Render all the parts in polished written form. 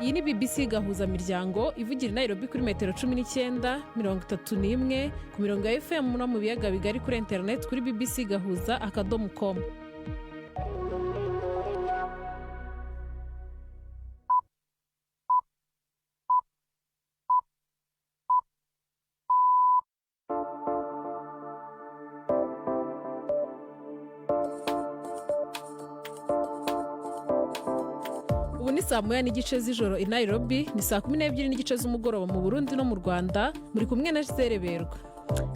iyi ni BBC gahuza miryango ivugira i Nairobi kuri metero 19 31 ku mirongo ya FM no mu biyaga bigari kuri internet kuri bbcgahuza.com. Ubu ni saa moya n'igice z'ijoro i Nairobi, ni saa 12 n'igice z'umugoroba mu Burundi no mu Rwanda, muri kumwe na Zereberwa.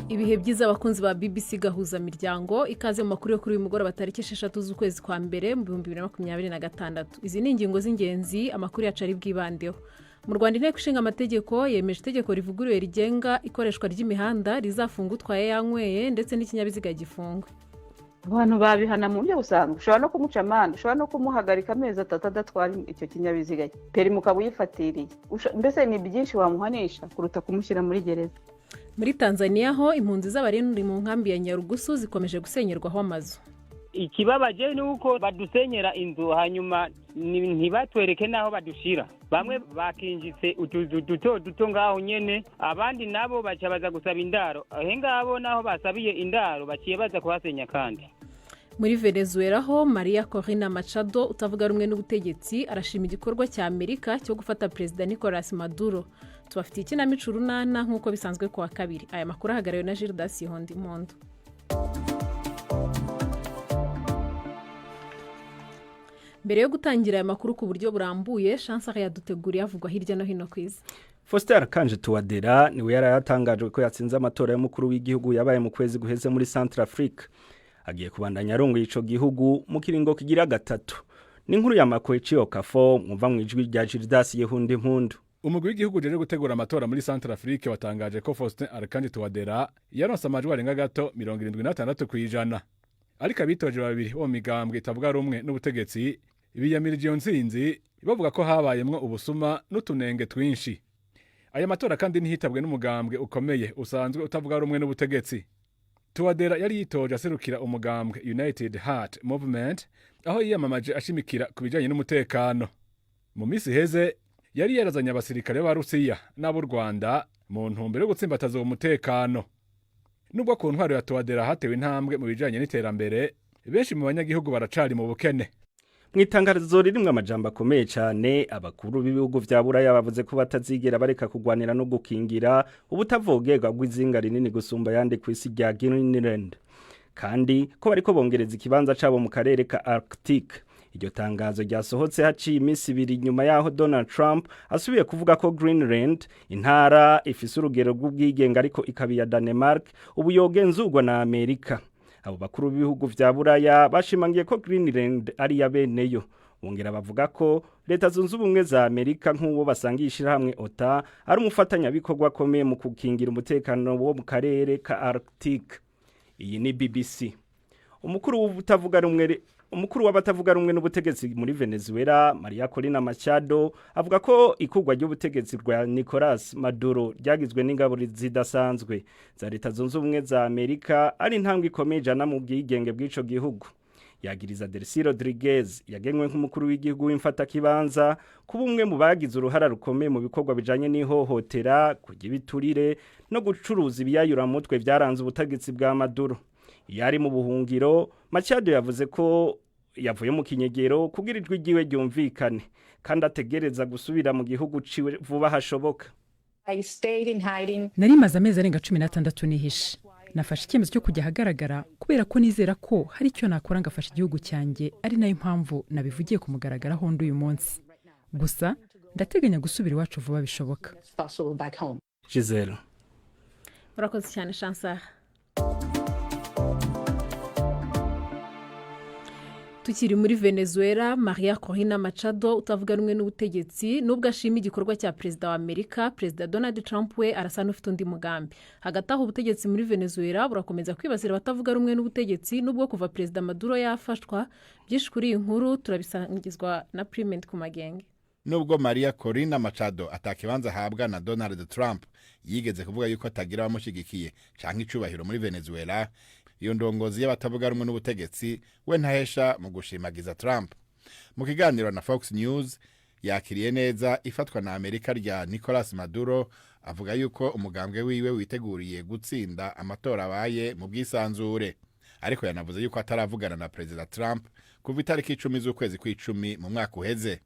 Ibihe byiza abakunzi ba BBC gahuza miryango, ikaze mu makuru yo kuri uyu mugoroba tariki 6 z'ukwezi kwa mbere mu 2026. Izi ni ingingo z'ingenzi amakuru yacu ari bwibandeho. Mu Rwanda inteko ishinga amategeko yemeje itegeko rivuguruye rigenga ikoreshwa ry'imihanda rizafunga utwaye yanyweye ndetse n'ikinyabiziga gifungwa. Abantu babihana mu byo busanzwe, ushobora no kumuca amande, ushobora no kumuhagarika amezi 3 adatwara icyo kinyabiziga, peri mukaba uyifatiriye. Mbese ni byinshi wamuhanisha kuruta kumushyira muri gereza. Muri Tanzania ho impunzi z'abarundi mu nkambi ya Nyarugusu zikomeje gusenyerwaho amazu. Ikibabaje ni uko badusenyera inzu hanyuma ntibatwereke naho badushira. Bamwe bakinjitse utuzu duto ngaho nyene, abandi nabo baca baza gusaba indaro. Ngabo naho basabiye indaro baciye baza kuhasenya kandi. Muri Venezuela ho Maria Corina Machado utavuga rumwe n'ubutegetsi arashima igikorwa cya Amerika cyo gufata President Nicolas Maduro. Tubafitiye ikinamico runana nk'uko bisanzwe kuwa kabiri. Aya makuru ahagariwe na Gildas Hondimondo. Mbere yo gutangira aya makuru ku buryo burambuye, Chancellor yaduteguriye avugwa hirya no hino kwiza. Faustin Archange Touadera niwe yarayatangajwe ko yatsinze amatora y'umukuru w'igihugu yabaye mu kwezi guheze muri Centrafrique. Agiye kubandanya arongoye ico gihugu mu kiringo kigira gatatu. Ni inkuru ya Makoechi Okafo mwumva mu ijwi rya Gildas Hondimpundu. Umugwi w'igihugu jeje gutegura amatora muri Centrafrique watangaje ko Faustin Archange Touadera yaronse amajwi arenga gato 76%. Ariko abitoje babiri bo migambwe itavuga rumwe n'ubutegetsi biyamirije iyo nsinzi bavuga ko habayemwo ubusuma n'utunenge twinshi. Aya matora kandi ntihitabwe n'umugambwe ukomeye usanzwe utavuga rumwe n'ubutegetsi. Touadera yari yitoje aserukira umugambwe United Heart Movement aho yiyamamaje ashimikira kubijanye n'umutekano. Mu misi heze yari yarazanye abasirikare ba Rusiya n'abo Rwanda mu ntumbero yo gutsimbataza umutekano. Nubwo ku ntwaro ya Touadera hatewe intambwe mu bijanye n'iterambere, benshi mu banyagihugu baracari mu bukene. Mwitangarizo ririmwe amajambo akomeye cyane abakuru b'ibihugu vya Buraya bavuze ko batazigera bareka kugwanira no gukingira ubutavogerwa bw'izinga rinini gusumba yandi kwisi rya Greenland, kandi ko bariko bongereza ikibanza cabo mu karere ka Arctic. Iryo tangazo ryasohotse haciye iminsi 2 nyuma yaho Donald Trump asubiye kuvuga ko Greenland, intara ifise urugero rw'ubwigenga ariko ikabiya Denmark, ubu yogenzurwa na Amerika. Abo bakuru b'ibihugu vya Buraya bashimangiye ko Greenland ari yabeneyo. Bongera bavuga ko leta zunze ubumwe za Amerika nk'uwo basangishira hamwe OTA ari umufatanya bikorwa komeye mu kukingira umutekano wo mu karere ka Arctic. Iyi ni BBC. Umukuru w'abatavuga rumwe n'ubutegetsi muri Venezuela, Maria Corina Machado, avuga ko ikugwa ry'ubutegetsi rwa Nicolas Maduro ryagizwe n'ingabo zidasanzwe za leta zunze ubumwe za Amerika ari intambwe ikomeye jana mu bwigenge bw'ico gihugu. Yagiriza Delcy Rodriguez yagenwe nk'umukuru w'igihugu w'imfata kibanza kuba umwe mu bagize uruhara rukomeye mu bikorwa bijanye n'ihohotera, kugibiturire no gucuruza ibiyayura mutwe byaranze ubutegetsi bwa Maduro. Yari mu buhungiro, Machado yavuze ko yavuye mu kinyegero kugira ijwi ryiwe ryumvikane kandi ategereza gusubira mu gihugu ciwe vuba hashoboka. Nari maze amezi arenga 16 nihishe. Nafashe icyemezo cyo kujya hagaragara kubera ko nizera ko hari icyo nakora ngafasha igihugu cyanjye, ari nayo mpamvu nabivugiye ku mugaragaro uyu munsi. Gusa ndateganya gusubira iwacu vuba bishoboka. Giselle. Murakoze cyane Chancellor. Tukiri muri Venezuela, Maria Corina Machado utavuga rumwe n'ubutegetsi nubwo ashima igikorwa cya Perezida wa Amerika, Perezida Donald Trump we arasa n'ufite undi mugambi. Hagati aho ubutegetsi muri Venezuela burakomeza kwibasira abatavuga rumwe n'ubutegetsi nubwo kuva Perezida Maduro yafashwa. Byinshi kuri iyi nkuru turabisangizwa na Priment ku magenge. Nubwo Maria Corina Machado atakibanza habwa na Donald Trump yigeze kuvuga yuko atagira abamushigikiye canke icubahiro muri Venezuela, iyo ndongozi y'abatavuga rumwe n'ubutegetsi we ntahesha mu gushimagiza Trump. Mu kiganiro na Fox News yakiriye neza ifatwa na Amerika rya Nicolas Maduro, avuga yuko umugambwe wiwe witeguriye gutsinda amatora abaye mu bwisanzure. Ariko yanavuze yuko ataravugana na Perezida Trump kuva itariki 10 z'ukwezi kw'icumi mu mwaka uheze.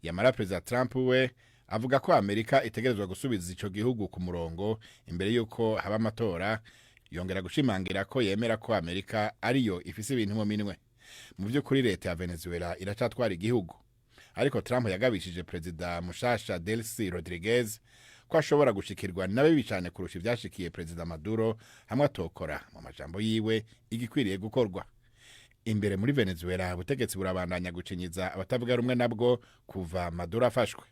Yamara Perezida Trump we avuga ko Amerika itegerezwa gusubiza ico gihugu ku murongo imbere yuko haba amatora, yongera gushimangira ko yemera ko Amerika ariyo ifise ibintu mu minwe. Mu by'ukuri leta ya Venezuela iracatwara igihugu, ariko Trump yagabishije Perezida mushasha Delcy Rodriguez ko ashobora gushikirwa nabe cyane kurusha ivyashikiye Perezida Maduro hamwe atokora mu majambo yiwe igikwiriye gukorwa. Imbere muri Venezuela ubutegetsi burabandanya gucinyiza abatavuga rumwe nabwo kuva Maduro afashwe.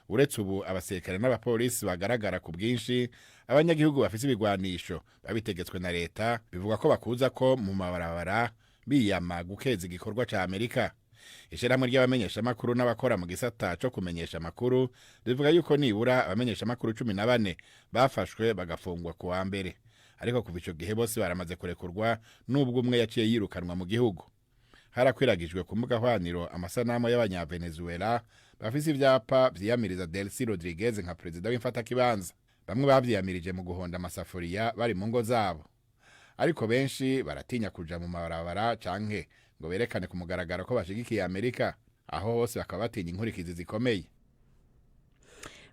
Uretse ubu abasirikare n'abapolisi bagaragara ku bwinshi, abanyagihugu bafise ibigwanisho babitegetswe na leta bivuga ko bakuza ko mu mabarabara biyama gukeza igikorwa ca Amerika. Ishirahamwe ry'abamenyesha makuru n'abakora mu gisata cyo kumenyesha makuru rivuga yuko nibura abamenyesha makuru 14 bafashwe bagafungwa ku wa mbere, ariko kuva ico gihe bose baramaze kurekurwa nubwo umwe yaciye yirukanwa mu gihugu. Harakwiragijwe ku mbuga hwaniro amasanamu y'abanyavenezuela bafise ivyapa vyiyamiriza Delcy Rodriguez nka perezida w'imfatakibanza. Bamwe bavyiyamirije mu guhonda amasafuriya bari mu ngo zabo, ariko benshi baratinya kuja mu mabarabara canke ngo berekane ku mugaragaro ko bashigikiye Amerika. Aho hose bakaba batinya inkurikizi zikomeye.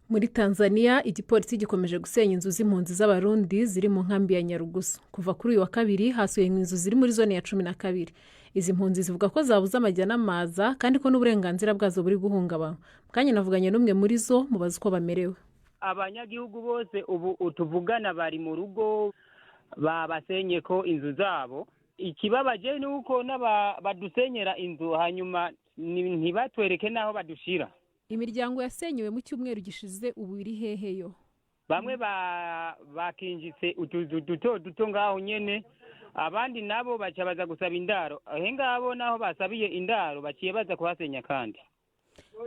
Muri Tanzania igipolisi gikomeje gusenya inzu z'impunzi z'abarundi ziri mu nkambi ya Nyarugusu. Kuva kuri uyu wa kabiri hasuye inzu ziri muri zone ya 12. Izi mpunzi zivuga ko zabuze amajya n'amaza kandi ko n'uburenganzira bwazo buri guhungabana. Kanye navuganye n'umwe muri zo mubaza uko bamerewe. Abanyagihugu bose ubu utuvugana bari mu rugo babasenye ko inzu zabo. Ikibabaje ni uko badusenyera inzu hanyuma ntibatwereke naho badushira. Imiryango yasenyewe mu cyumweru gishize ubu iri heheyo. Bamwe bakinjitse utuzu duto ngaho nyene, abandi nabo baca baza gusaba indaro. Ngabo naho basabiye indaro baciye baza kuhasenya kandi.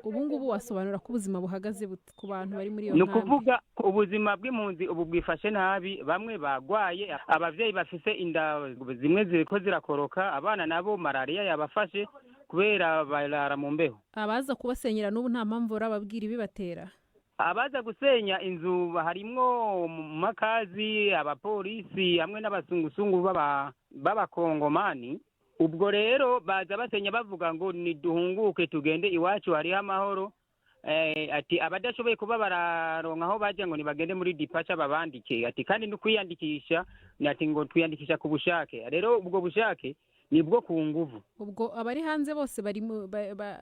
Ubu ngubu wasobanura ko ubuzima buhagaze ku bantu bari muri iyo nkambi. Nukuvuga ubuzima bw'impunzi ubu bwifashe nabi, bamwe bagwaye, abavyeyi bafise inda zimwe ziriko zirakoroka, abana nabo malaria yabafashe kubera barara mu mbeho. Abaza kubasenyera n'ubu nta mpamvu urababwira ibibatera. Abaza gusenya inzu harimwo makazi, abapolisi hamwe n'abasungusungu b'abakongomani. Ubwo rero baza basenya bavuga ngo niduhunguke tugende iwacu hari amahoro. Ati abadashoboye kuba bararonka aho baje ngo nibagende muri dipacha babandike. Ati kandi no kwiyandikisha ati ngo twiyandikisha ku bushake. Rero ubwo bushake nibwo ku nguvu. Ubwo abari hanze bose bari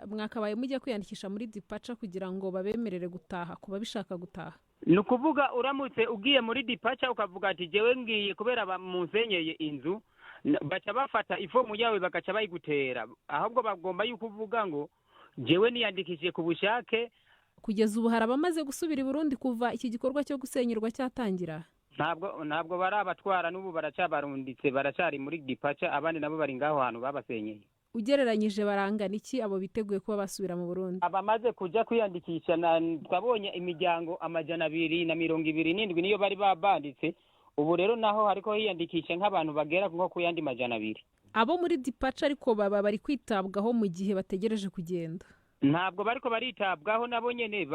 mwakabaye mujye kwiyandikisha muri dipacha kugira ngo babemerere gutaha kuba bishaka gutaha. Nukuvuga uramutse ugiye muri dipacha ukavuga ati jewe ngiye kubera bamunsenyeye inzu, baca bafata ifomu yawe bagaca bayigutera. Ahubwo bagomba yuko uvuga ngo jewe niyandikishije ku bushake. Kugeza ubu harabamaze gusubira i Burundi kuva iki gikorwa cyo gusenyerwa cyatangira. Ntabwo barabatwara n'ubu baracabarunditse, baracari muri dipacha, abandi nabo bari ngaho hantu babasenyeye. Ugereranyije barangana iki abo biteguye kuba basubira mu Burundi? Abamaze kuja kwiyandikisha twabonye imiryango 227 niyo bari babanditse. Ubu rero naho hariko hiyandikisha nk'abantu bagera nko ku yandi 200. Abo muri dipacha ariko bari kwitabwaho mu gihe bategereje kugenda. Ntabwo bariko baritabwaho, nabo nyene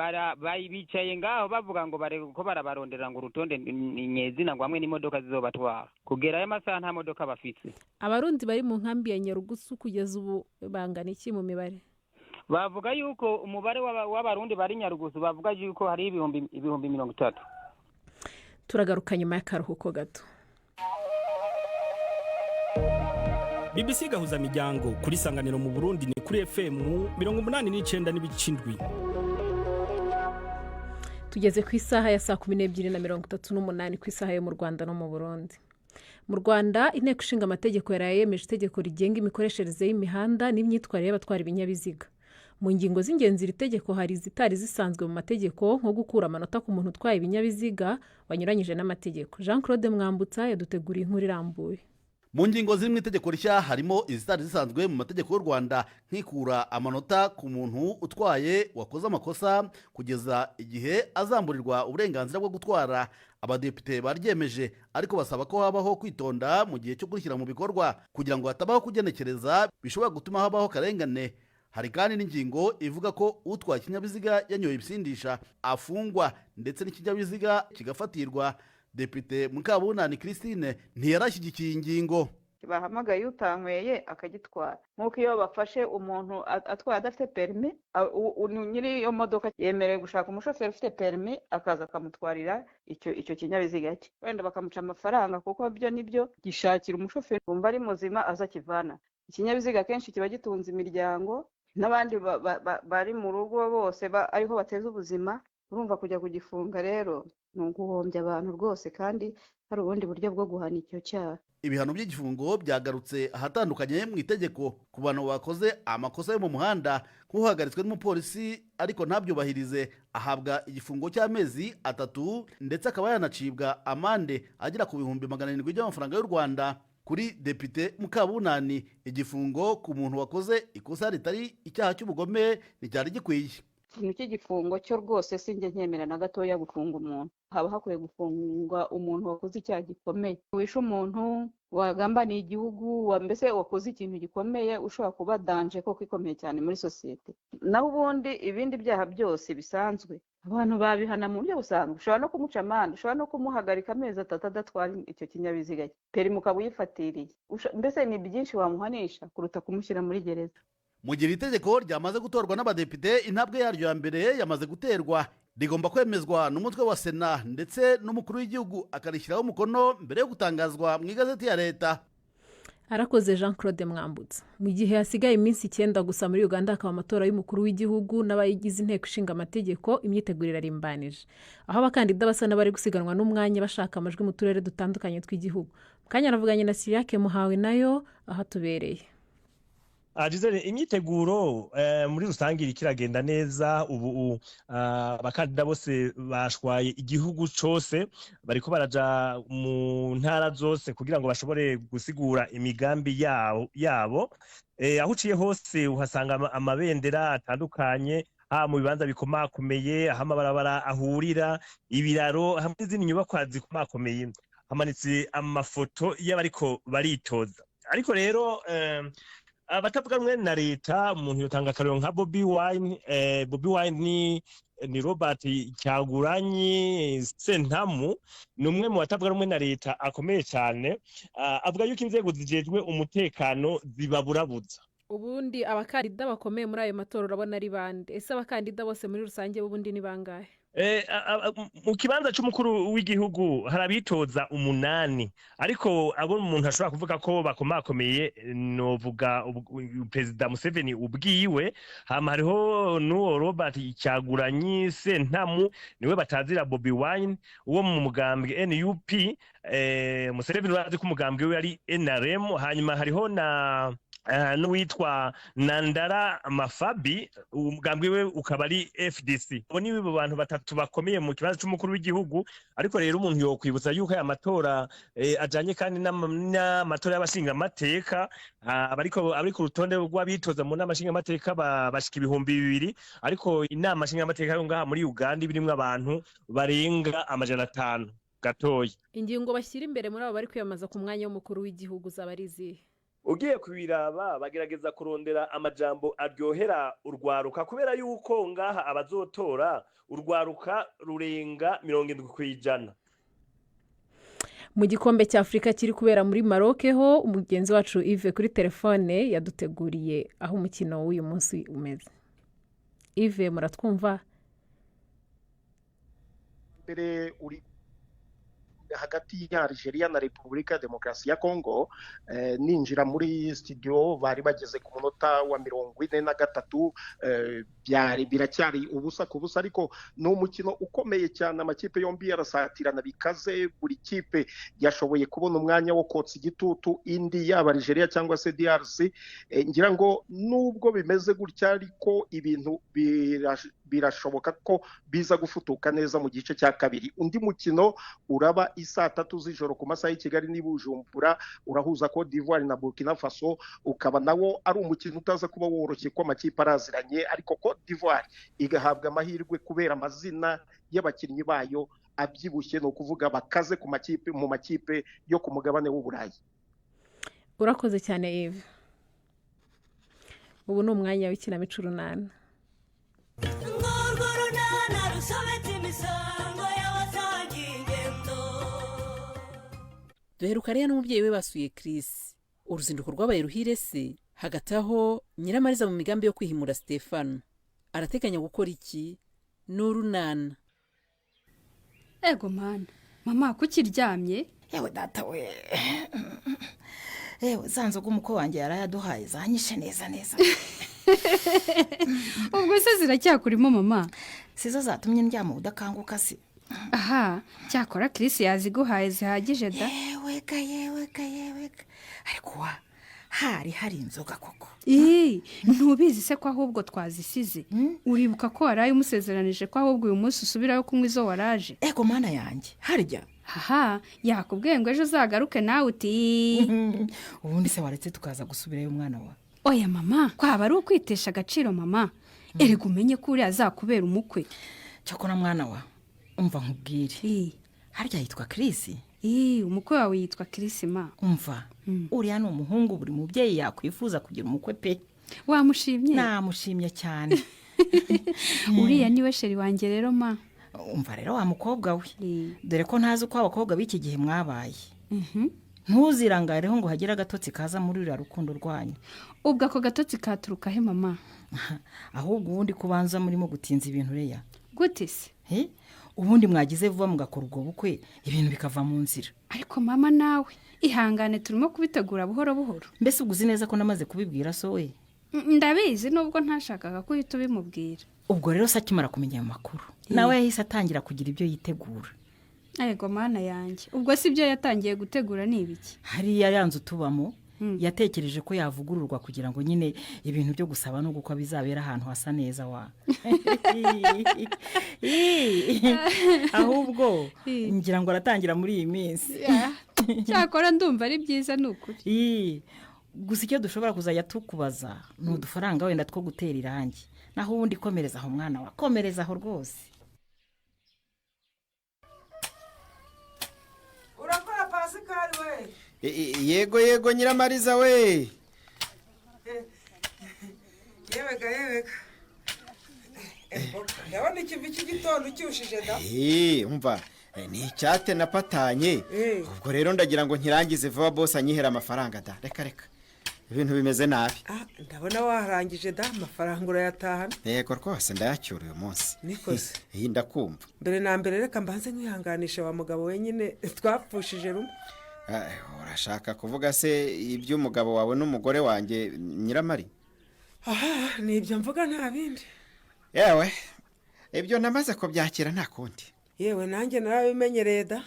bicaye ngaho bavuga ngo ko barabarondera ngo urutonde nyezina ngo hamwe n'imodoka zizobatwara. Kugera aya masaha nta modoka bafite. Abarundi bari mu nkambi ya Nyarugusu kugeza ubu bangana iki mu mibare? Bavuga yuko umubare w'abarundi bari Nyarugusu bavuga yuko hari ibihumbi 30. Turagaruka nyuma y'akaruhuko gato. BBC gahuza miryango kuri Sanganiro mu Burundi ni kuri FM 89.7. Tugeze ku isaha ya 12:38 ku isaha yo mu Rwanda no mu Burundi. Mu Rwanda inteko ishinga amategeko yarayemeje itegeko rigenga imikoreshereze y'imihanda n'imyitwarire y'abatwara ibinyabiziga. Mu ngingo z'ingenzi iri tegeko hari zitari zisanzwe mu mategeko nko gukura amanota ku muntu utwaye ibinyabiziga wanyuranyije n'amategeko. Jean Claude Mwambutsa yaduteguriye inkuru irambuye. Mu ngingo ziri mu itegeko rishya harimo izitari zisanzwe mu mategeko y'u Rwanda nk'ikura amanota ku muntu utwaye wakoze amakosa kugeza igihe azamburirwa uburenganzira bwo gutwara. Abadepite baryemeje ariko basaba ko habaho kwitonda mu gihe cyo kurishyira mu bikorwa kugira ngo hatabaho kugenekereza bishobora gutuma habaho karengane. hari kandi n'ingingo ivuga ko utwaye ikinyabiziga yanyoye ibisindisha afungwa ndetse n'ikinyabiziga kigafatirwa. Depite Mukabunani Christine ntiyarashyigikiye ingingo. Bahamagaye utanyweye akagitwara, nk'uko iyo bafashe umuntu atwaye adafite perimi, nyiri iyo modoka yemerewe gushaka umushoferi ufite perimi akaza akamutwarira icyo kinyabiziga cye, wenda bakamuca amafaranga kuko byo nibyo gishakira umushoferi wumva ari muzima aza kivana. Ikinyabiziga kenshi kiba gitunze imiryango n'abandi bari mu rugo bose ariho bateza ubuzima, urumva kujya kugifunga rero ni uguhombya abantu rwose, kandi hari ubundi buryo bwo guhana icyo cyaha. Ibihano by'igifungo byagarutse ahatandukanye mu itegeko ku bantu bakoze amakosa yo mu muhanda, nk'uhagaritswe n'umupolisi ariko ntabyubahirize ahabwa igifungo cy'amezi 3 ndetse akaba yanacibwa amande agera ku 700,000 by'amafaranga y'u Rwanda. Kuri Depite Mukabunani, igifungo ku muntu wakoze ikosa ritari icyaha cy'ubugome nticyari gikwiye. Ikintu cy'igifungo cyo rwose sinjye nkemera na gatoya gufunga umuntu. Haba hakwiye gufungwa umuntu wakoze icyaha gikomeye, wishe umuntu, wagambaniye igihugu, mbese wakoze ikintu gikomeye ushobora kuba danje koko ikomeye cyane muri sosiyete. Naho ubundi ibindi byaha byose bisanzwe abantu babihana mu buryo busanzwe. Ushobora no kumuca amande, ushobora no kumuhagarika amezi 3 adatwara icyo kinyabiziga, perimi ukaba uyifatiriye. Mbese ni byinshi wamuhanisha kuruta kumushyira muri gereza. Mu gihe itegeko ryamaze gutorwa n'abadepite, intambwe yaryo ya mbere yamaze guterwa, rigomba kwemezwa n'umutwe wa Sena ndetse n'umukuru w'igihugu akarishyiraho umukono mbere yo gutangazwa mu igazeti ya leta. Arakoze Jean Claude Mwambutsa. Mu gihe hasigaye iminsi 9 gusa muri Uganda hakaba amatora y'umukuru w'igihugu n'abayigize inteko ishinga amategeko, imyitegurire arimbanije, aho abakandida basa n'abari gusiganwa n'umwanya bashaka amajwi mu turere dutandukanye tw'igihugu. Mukanya navuganye na Siriake Muhawe nayo aho tubereye. Imyiteguro muri rusange iragenda neza. Ubu abakandida bose bashwaye igihugu cyose, bariko baraja mu ntara zose kugira ngo bashobore gusigura imigambi yabo. Aho uciye hose uhasanga amabendera atandukanye, mu bibanza bikomakomeye, aho amabarabara ahurira, ibiraro hamwe n'izindi nyubakwa zikomakomeye, hamanitse amafoto y'abariko baritoza. Ariko rero abatavuga rumwe na leta, umuntu yotanga akarero nka Bobi Wine ni Robert Kyagulanyi Sentamu, ni umwe mu batavuga rumwe na leta akomeye cyane. Avuga yuko inzego zijejwe umutekano zibaburabuza. Ubundi abakandida bakomeye muri ayo matora urabona ari bande? Ese abakandida bose muri rusange ubundi ni bangahe? Mu kibanza cy'umukuru w'igihugu harabitoza 8, ariko abo umuntu ashobora kuvuga ko bakomakomeye novuga Perezida Museveni ubwiwe, hariho n'uwo Robert Kyagulanyi Sentamu niwe batazira Bobi Wine uwo mu mugambwe NUP. Museveni wazi ko umugambwe we ari NRM. Hanyuma hariho na n'uwitwa Nandara Mafabi, umugambwe we ukaba ari FDC. Abo ni bo bantu batatu bakomeye mu kibanza cy'umukuru w'igihugu. Ariko rero umuntu yokwibutsa yuko aya matora ajanye kandi n'amatora y'abashinga amateka, abari ku rutonde rw'abitoza mu nama nshinga amateka bashika 200, ariko inama nshinga amateka yo ngaha muri Uganda birimwe abantu barenga 500 gatoya. Ingingo bashyira imbere muri abo bari kwiyamaza ku mwanya w'umukuru w'igihugu zaba ari izihe? Ugiye kubiraba bagerageza kurondera amajambo aryohera urwaruka, kubera yuko ngaha abazotora urwaruka rurenga 70%. Mu gikombe cya Afrika kiri kubera muri Maroc ho, umugenzi wacu Yves kuri telefone yaduteguriye aho umukino w'uyu munsi umeze. Yves, muratwumva? Mbere uri hagati ya Algeria na Repubulika ya Demokarasi ya Kongo, ninjira muri studio bari bageze ku munota wa 43, biracyari ubusa ku busa, ariko ni umukino ukomeye cyane. Amakipe yombi yarasatirana bikaze, buri kipe yashoboye kubona umwanya wo kotsa igitutu indi, yaba Algeria cyangwa se DRC. Ngira ngo nubwo bimeze gutya, ariko ibintu birashoboka ko biza gufutuka neza mu gice cya kabiri. Undi mukino uraba isaa 3 z'ijoro ku masaha y'Ikigali ni Bujumbura, urahuza Cote d'Ivoire na Burkina Faso, ukaba nawo ari umukino utaza kuba woroshye ko amakipe araziranye, ariko Cote d'Ivoire igahabwa amahirwe kubera amazina y'abakinnyi bayo abyibushye, no kuvuga bakaze mu makipe yo ku mugabane w'Uburayi. Urakoze cyane Yves. ubu ni umwanya w'ikinamico urunana. duheruka rero n'umubyeyi we basuye Chris. Uruzinduko rwabaye ruhire se. Hagati aho Nyiramariza mu migambi yo kwihimura Stefano arateganya gukora iki? N'urunana. Ego mana, mama kukiryamye? Yewe data we. Ewe zanzo gumuko wanjye yarayaduhaye zanyishe neza. Ubwo se ziracyakurimo mama? Sizo zatumye ndyama udakanguka se. Aha, cyakora Chris yaziguhaye zihagije da. Yewe ka. Ariko hari inzoga koko. Ntubizi se ko ahubwo twazisize. Uribuka ko waraye umusezeranije ko ahubwo uyu munsi usubirayo kunywa izo waraje. Ego mana yanjye, harya. Aha, yakubwiye ngo ejo uzagaruke nawe uti. Ubundi se waretse tukaza gusubirayo umwana wa. Oya mama, kwaba ari ukwitesha agaciro mama. Erega umenye ko uri azakubera umukwe. Cyakora mwana wa, umva nkubwire. Harya yitwa Chris? Umukwe wawe yitwa Chris ma. Umva, uriya ni umuhungu buri mubyeyi yakwifuza kugira umukwe pe. Wamushimye? Namushimye cyane. Uriya niwe sheri wanjye rero ma. Umva rero wa mukobwa we. Dore ko ntazi uko abakobwa b'iki gihe mwabaye. Ntuzirangareho ngo hagire agatotsi kaza muri uriya rukundo rwanyu. Ubwo ako gatotsi katuruka he mama? Ahubwo ubundi kubanza murimo gutinza ibintu reya. Gute se? Ubundi mwagize vuba mugakora ubwo bukwe ibintu bikava mu nzira. Ariko mama nawe ihangane turimo kubitegura buhoro buhoro. Mbese uguzi neza ko namaze kubibwira so we? Ndabizi nubwo ntashakaga ko uhita ubimubwira. Ubwo rero sakimara kumenya ayo makuru nawe yahise atangira kugira ibyo yitegura. Ego mana yanjye, ubwo si byo yatangiye gutegura ni ibiki? Hariya yanze utubamo yatekereje ko yavugururwa kugira ngo nyine ibintu byo gusaba no gukwa bizabera ahantu hasa neza wa. Ahubwo ngira ngo aratangira muri iyi minsi. Cyakora ndumva ari byiza nukuri. Gusa icyo dushobora kuzajya tukubaza ni udufaranga wenda two gutera irangi. Naho ubundi komereza aho mwana wa, komereza aho rwose. Urakora Pascal we? Yego Nyiramariza we. Yewega. Ndabona ikivi cy'igitondo cyushije da. Umva ni icyate napatanye. Ubwo rero ndagira ngo nkirangize vuba boss anyihera amafaranga da. Reka. Ibintu bimeze nabi. Ndabona warangije da amafaranga urayatahana. Yego rwose ndayacyura uyu munsi. Nikoze. Ndakumva. Mbere na mbere reka mbanze nkwihanganisha wa mugabo wenyine twapfushije rumwe. Urashaka kuvuga se iby'umugabo wawe n'umugore wanjye Nyiramari? Ni ibyo mvuga nta bindi. Yewe ibyo namaze kubyakira nta kundi. Yewe nanjye narabimenyereye da.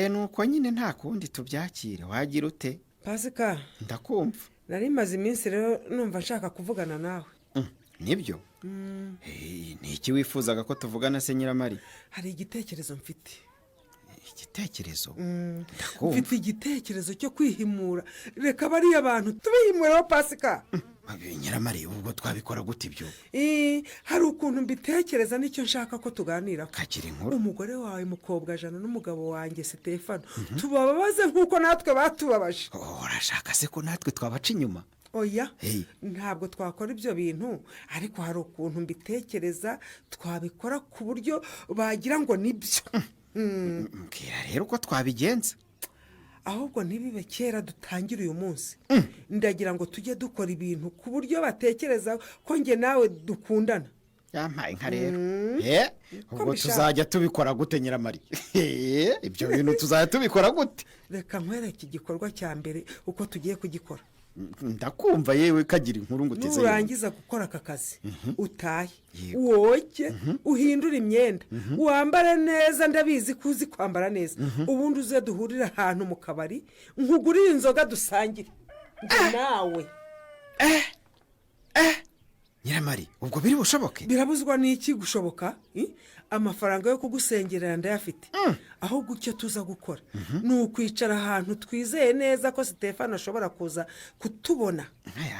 Nuko nyine nta kundi tubyakire. Wagira ute? Pasika. Ndakumva. Nari maze iminsi rero numva nshaka kuvugana nawe. Nibyo? Ni iki wifuzaga ko tuvugana se Nyiramari? Hari igitekerezo mfite. Igitekerezo? Mfite igitekerezo cyo kwihimura. Reka bariya abantu tubihimuraho Pasika. Nyiramari ubwo twabikora gute ibyo? Hari ukuntu mbitekereza nicyo nshaka ko tuganira. Kakiri inkuru. Umugore wawe mukobwa jana n'umugabo wanjye Stefano tubababaze nkuko natwe batubabaje. Urashaka se ko natwe twabaca inyuma? Oya, ntabwo twakora ibyo bintu ariko hari ukuntu mbitekereza twabikora ku buryo bagira ngo nibyo. Mbwira rero uko twabigenza. Ahubwo ntibibe kera dutangira uyu munsi. Ndagira ngo tujye dukora ibintu ku buryo batekereza ko nge nawe dukundana. Yampaye nka rero. Ubwo tuzajya tubikora gute Nyiramari? Ibyo bintu tuzajya tubikora gute? Reka nkwereke igikorwa cya mbere uko tugiye kugikora. Ndakumva yewe kagira inkuru ngo uteze. Nurangiza gukora aka kazi utaye woke uhindura imyenda wambare neza ndabizi kuzi kwambara neza ubundi uze duhurira ahantu mu kabari nkugurira inzoga dusangire nawe. Nyiramari ubwo biri bushoboke? Birabuzwa n'iki gushoboka? Amafaranga yo kugusengerera ndayafite. Aho gucyo tuza gukora ni ukwicara ahantu twizeye neza ko Stefano ashobora kuza kutubona.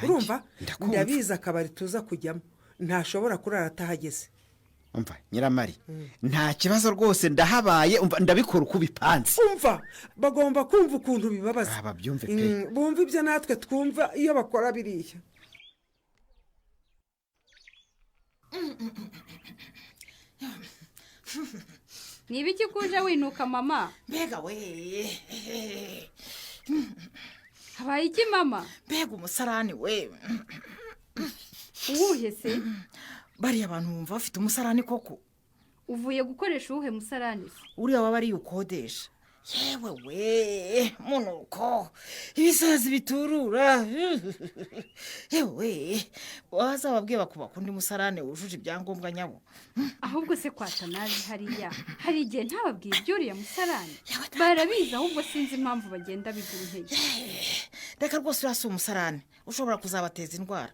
Urumva? Ndabizi akabari tuza kujyamo ntashobora kurara atahageze. Umva Nyiramari nta kibazo rwose ndahabaye umva ndabikora uko bipanze. Umva bagomba kumva ukuntu bibabaza. Babyumve pe. Bumva ibyo natwe twumva iyo bakora biriya. ni ibiki kuje winuka mama? Mbega we, habaye iki mama? mbega umusarani we. Uwuhe se? Bariya abantu bumva bafite umusarani koko. Uvuye gukoresha uwuhe musarani? Uriya waba ari ukodesha. Yewe we, munuko ibisazi biturura. Yewe waza wabwiye bakubaka undi musarane wujuje ibyangombwa nyabo. Ahubwo se kwata naje hariya hari igihe ntababwiye ibyuriya musarane barabizi, ahubwo sinzi impamvu bagenda bigura intege. Reka rwose urasi umusarane ushobora kuzabateza indwara.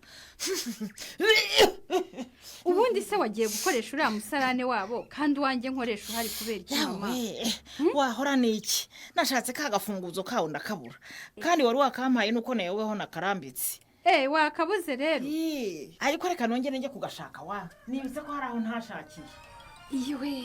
Ubundi se wagiye gukoresha uriya musarane wabo kandi wanjye nkoresha uhari kubera iki mama? Wahora niki? Nashatse kagafunguzo kawo ndakabura kandi wari wakampaye nuko nayeweho nakarambitse. Wakabuze rero. Ariko reka nongere njye kugashaka wa. Nibise ko hari aho ntashakiye. Iwe,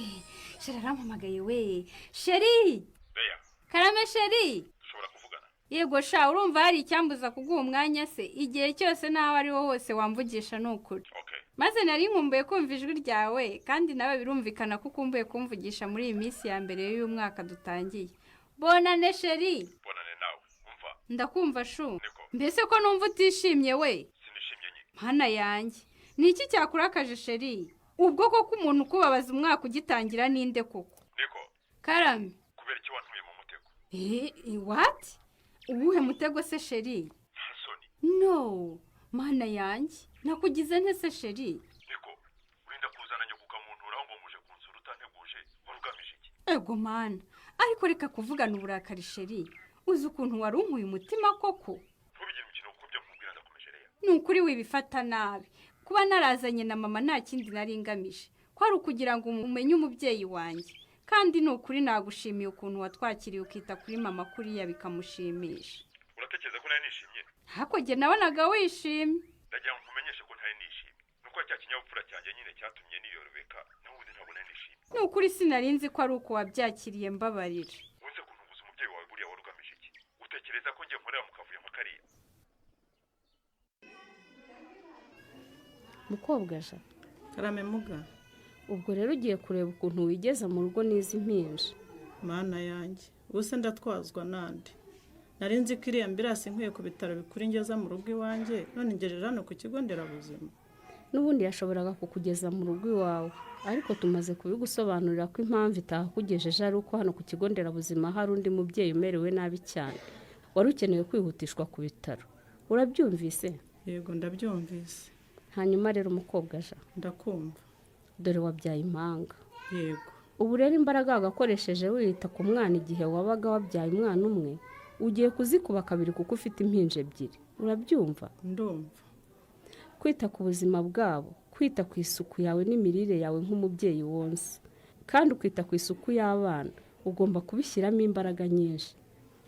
Sheri arampamagaye we. Sheri! Beya. Karame Sheri! Ushobora kuvugana? Yego sha, urumva hari icyambuza kuguha umwanya se? Igihe cyose naho ari ho hose wamvugisha nukuri. Okay. Maze nari nkumbuye kumva ijwi ryawe kandi nawe birumvikana ko ukumbuye kumvugisha muri iyi minsi ya mbere y'uyu mwaka dutangiye. Bonane Sheri. Bonane nawe. Umva. Ndakumva shu. Mbese ko numva utishimye we? Sinishimye nyine. Mana yanjye. Niki cyakurakaje Sheri? Ubwo koko umuntu kubabaza umwaka ugitangira ninde koko? Niko. Karame. Kubera iki wantuye mu mutego? What? Uwuhe mutego se Sheri? Hasoni. No. Mana yanjye. Nakugize nte se Sheri? Niko. Urinda kuzana nyuguka muntu urango muje kunsura utanteguje warugamije iki? Ego mana. Ariko reka kuvugana uburakari Sheri. Uzi ukuntu wari unkuye umutima koko? Ntubigire umukino kuko byo nkubwira ndakomejereye. Nukuri wibifata nabi. Kuba narazanye na mama nta kindi nari ngamije. Kwari ukugira ngo umenye umubyeyi wanjye. Kandi nukuri nagushimiye ukuntu watwakiriye ukita kuri mama kuriya bikamushimisha. Uratekereza ko nari nishimye? Hakoge nabonaga wishimye. Ndagira ngo nkumenyeshe ko ntari nishimye. Nuko cya kinyabupfura cyanjye nyine cyatumye niyorobeka. N'ubundi ntabwo nari nishimye. Nukuri sinarinzi ko ari uko wabyakiriye mbabarira. Wese kuntuguza umubyeyi wawe buriya warugamije iki? Utekereza ko ngiye nkorera mu kavuyo makariya? Mukobwa ja. Karame muga. Ubwo rero ugiye kureba ukuntu wigeza mu rugo n'izi mpinja. Mana yanjye. Ubuse ndatwazwa nande. Narinzi ko iriya ambirasi nkwiye ku bitaro bikuru ingeza mu rugo iwanjye, none ngejeje hano ku kigo nderabuzima. N'ubundi yashoboraga kukugeza mu rugo iwawe, ariko tumaze kubigusobanurira ko impamvu itahakugejeje ari uko hano ku kigo nderabuzima hari undi mubyeyi umerewe nabi cyane. Wari ukeneye kwihutishwa ku bitaro. Urabyumvise? Yego ndabyumvise. Hanyuma rero umukobwa ja. Ndakumva. Dore wabyaye impanga. Yego. Ubu rero imbaraga wagakoresheje wita ku mwana igihe wabaga wabyaye umwana umwe, ugiye kuzikuba kabiri kuko ufite impinja ebyiri. Urabyumva? Ndumva. Kwita ku buzima bwabo, kwita ku isuku yawe n'imirire yawe nk'umubyeyi wonsa, kandi ukita ku isuku y'abana, ugomba kubishyiramo imbaraga nyinshi.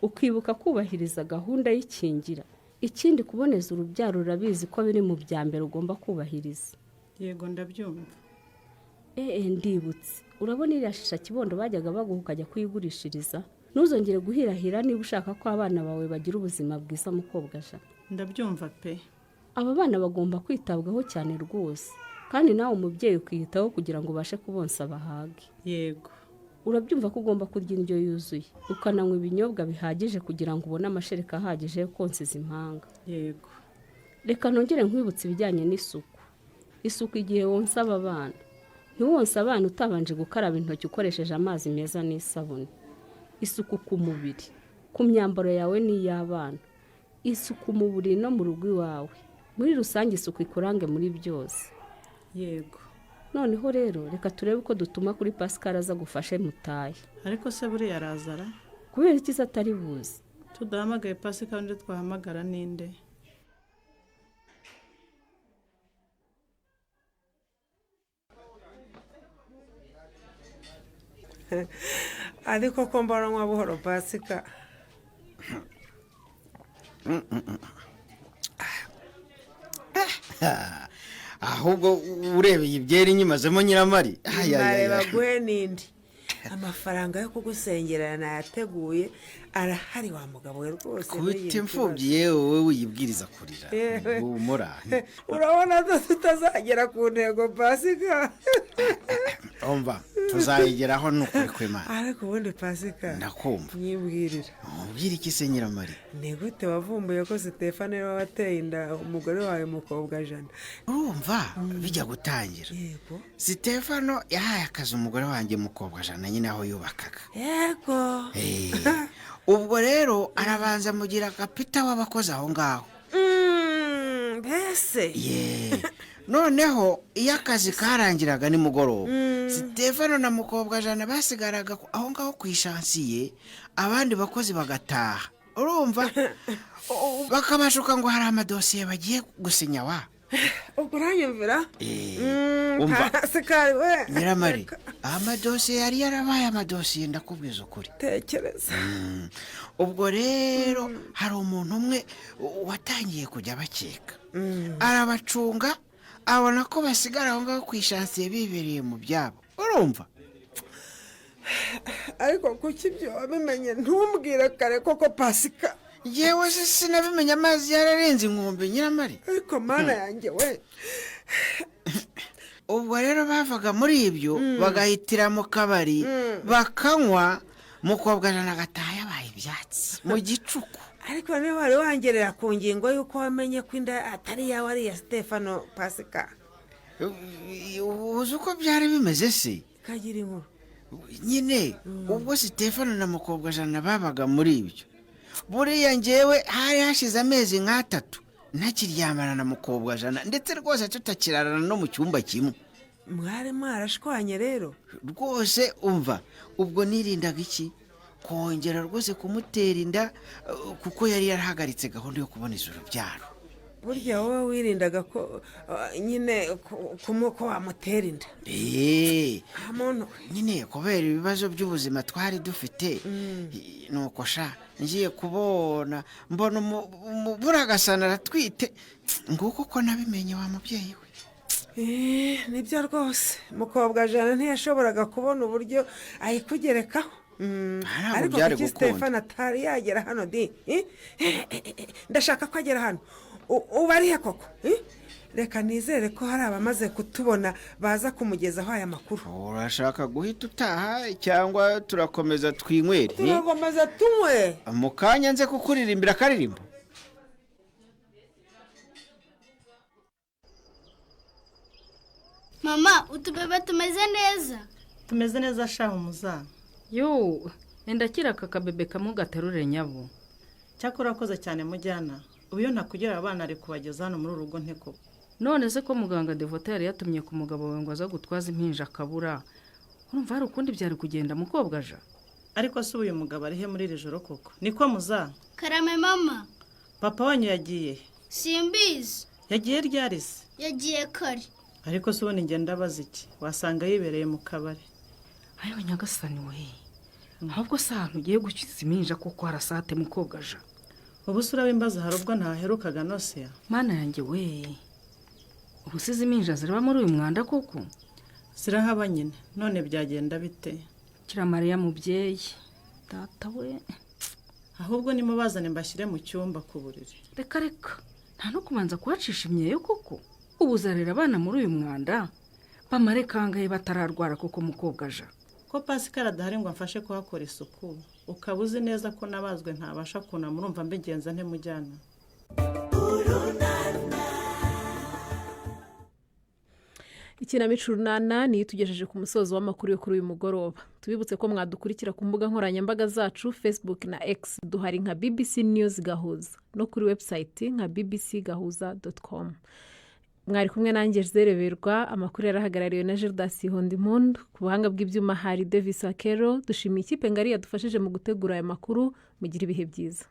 Ukibuka kubahiriza gahunda y'ikingira. Ikindi kuboneza urubyaro urabizi ko biri mu bya mbere ugomba kubahiriza. Yego ndabyumva. Ndibutse. Urabona iriya shisha kibondo bajyaga baguha ukajya kuyigurishiriza? Ntuzongere guhirahira niba ushaka ko abana bawe bagira ubuzima bwiza mukobwa ja. Ndabyumva pe. Aba bana bagomba kwitabwaho cyane rwose, kandi nawe umubyeyi ukiyitaho kugira ngo ubashe kubonsa bahage. Yego. Urabyumva ko ugomba kurya indyo yuzuye, ukananywa ibinyobwa bihagije kugira ngo ubone amashereka ahagije yo konsa izi impanga. Yego. Reka nongere nkwibutsa ibijyanye n'isuku. Isuku igihe wonsa aba bana. Ntiwonsa abana utabanje gukaraba intoki ukoresheje amazi meza n'isabune. Isuku ku mubiri, ku myambaro yawe n'iy'abana. Isuku mu buriri no mu rugo iwawe. Muri rusange isuku ikurange muri byose. Yego. Noneho rero reka turebe uko dutuma kuri Pascal aza gufashe mutaye. Ariko se buriya arazara? Kubera iki se atari buzi? Tudahamagaye Pascal undi twahamagara ninde? Ariko ko mbona nwa buhoro Pascal. Ahubwo urebeye ibyeri nyimazemo Nyiramari. Mareba gwe nindi. amafaranga yo kugusengera nayateguye arahari wa mugabo we rwose kubita imfubyi yewe wowe wiyibwiriza kurira humura urabona tutazagera ku ntego pasika umva tuzayigeraho n'ukuri kw'Imana ariko ubundi pasika ndakumva nyibwirira ubwira iki se Nyiramari ni gute wavumbuye ko Stefano niwe wateye inda umugore wawe mukobwa Jana urumva bijya gutangira Stefano yahaye akazi umugore wanjye mukobwa Jana nyine aho yubakaga yego ubwo rero arabanza mugira kapita w'abakozi aho ngaho mbese noneho iyo akazi karangiraga nimugoroba Stefano na mukobwa Jana basigaraga aho ngaho ku ishansiye abandi bakozi bagataha urumva bakabashuka ngo hari amadosiye bagiye gusinya wa ubwo uranyumvira umva pasikari we Nyiramari amadosiye yari yarabaye amadosiye ndakubwiza ukuri tekereza ubwo rero hari umuntu umwe watangiye kujya bakeka arabacunga abona ko basigara aho ngaho ku ishansiye bibereye mu byabo urumva ariko kuki ibyo wabimenye ntumbwire kare koko pasika yewe se sinabimenye amazi yararenze inkombe Nyiramari ariko mana yanjye we ubwo rero bavaga muri ibyo bagahitira mu kabari bakanywa mukobwa Jana agataha yabaye ibyatsi mu gicuku ariko niba wari wangerera ku ngingo y'uko wamenye ko inda atari yawe ari iya Stefano pasika uzi uko byari bimeze se kagira inkuru nyine ubwo Stefano na mukobwa Jana babaga muri ibyo buriya njyewe hari hashize amezi nk'atatu ntakiryamana na mukobwa Jana ndetse rwose tutakirarana no mu cyumba kimwe mwari mwarashwanye rero rwose umva ubwo nirindaga iki kongera rwose kumutera inda kuko yari yarahagaritse gahunda yo kuboneza urubyaro burya wowe wirindaga ko nyine ko wamutera inda nyine kubera ibibazo by'ubuzima twari dufite nuko sha ngiye kubona mbona buragasana aratwite nguko ko nabimenye wa mubyeyi we nibyo rwose mukobwa Jana ntiyashoboraga kubona uburyo ayikugerekaho ariko kuki Stefano atari yagera hano ndashaka ko agera hano uba arihe koko reka nizere ko hari abamaze kutubona baza kumugezaho aya makuru urashaka guhita utaha cyangwa turakomeza twinywere turakomeza tunywe mu kanya nze kukuririmbira akaririmbo mama utubebe tumeze neza tumeze neza shaho muza enda kira aka kabebe kamwe gaterure nyabo cyakora akoze cyane mujyana ubu iyo ntakugira abana ari kubageza hano muri urugo nteko none se ko muganga Devota yari yatumye ku mugabo we ngo aza gutwaza impinja akabura urumva hari ukundi byari kugenda mukobwa Ja ariko se uyu mugabo arihe muri iri joro koko niko muza karame mama papa wanyu yagiye simbizi yagiye ryari se yagiye kare ariko se ubundi ngenda abaza iki wasanga yibereye mu kabari ayo nyagasani we ahubwo se ahantu ugiye gukiza impinja kuko harasate mukobwa Ja ubu se urabimbaza hari ubwo ntaherukaga nose mana yanjye we ubu se impinja ziraba muri uyu mwanda koko zirahaba nyine none byagenda bite Kiramariya mubyeyi data we ahubwo nimubazane mbashyire mu cyumba ku buriri reka nta no kubanza kuhacisha imyeyo koko ubu zarera abana muri uyu mwanda bamare kangahe batararwara koko mukobwa Ja ko Pascal adahari ngo amfashe kuhakora isuku ukaba uzi neza ko nabazwe ntabasha kunama urumva mbigenza ntemujyana ikinamico runana niyo tugejeje ku musozo w'amakuru yo kuri uyu mugoroba tubibutse ko mwadukurikira ku mbuga nkoranyambaga zacu Facebook na X duhari nka BBC News Gahuza no kuri website nka bbcgahuza.com mwari kumwe nanjye Zereberwa amakuru yarahagarariwe na Gerdas Hondimund ku buhanga bw'ibyuma hari Davis Akero dushimiye ikipe ngari yadufashije mu gutegura aya makuru mugira ibihe byiza